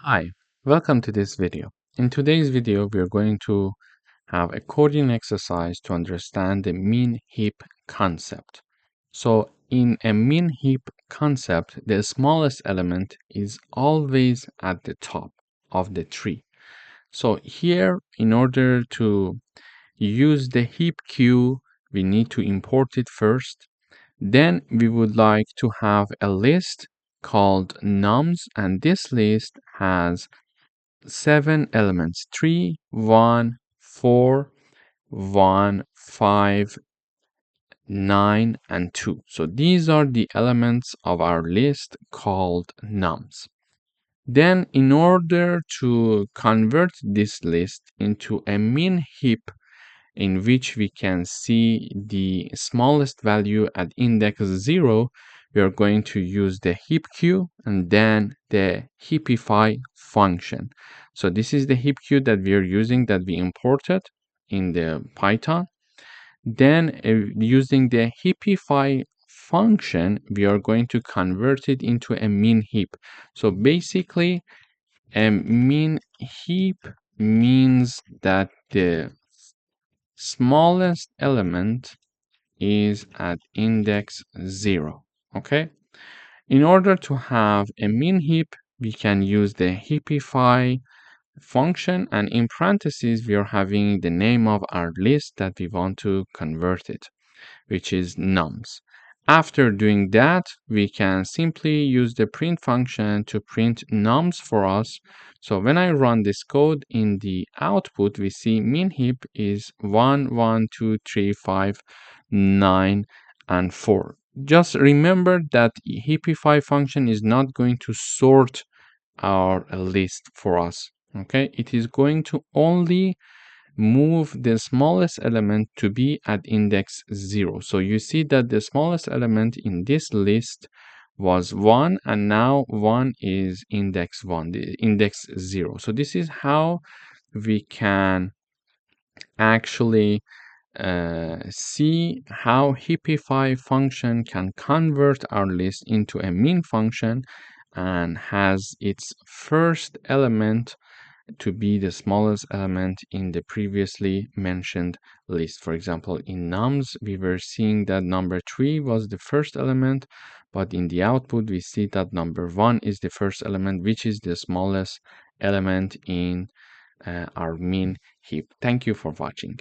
Hi, welcome to this video. In today's video, we are going to have a coding exercise to understand the min heap concept. So in a min heap concept, the smallest element is always at the top of the tree. So here, in order to use the heap queue, we need to import it first. Then we would like to have a list called nums, and this list has 7 elements: 3, 1, 4, 1, 5, 9, and 2. So these are the elements of our list called nums. Then in order to convert this list into a min heap in which we can see the smallest value at index 0, we are going to use the heap queue and then the heapify function. So this is the heap queue that we are using, that we imported in the Python. Then using the heapify function, we are going to convert it into a min heap. So basically, a min heap means that the smallest element is at index 0. Okay. In order to have a min heap, we can use the heapify function, and in parentheses we are having the name of our list that we want to convert it, which is nums. After doing that, we can simply use the print function to print nums for us. So when I run this code, in the output we see min heap is 1, 1, 2, 3, 5, 9, and 4. Just remember that heapify function is not going to sort our list for us. Okay, it is going to only move the smallest element to be at index 0. So you see that the smallest element in this list was 1, and now 1 is index 1, the index 0. So this is how we can actually see how heapify function can convert our list into a min function and has its first element to be the smallest element in the previously mentioned list. For example, in nums, we were seeing that number 3 was the first element, but in the output, we see that number 1 is the first element, which is the smallest element in our min heap. Thank you for watching.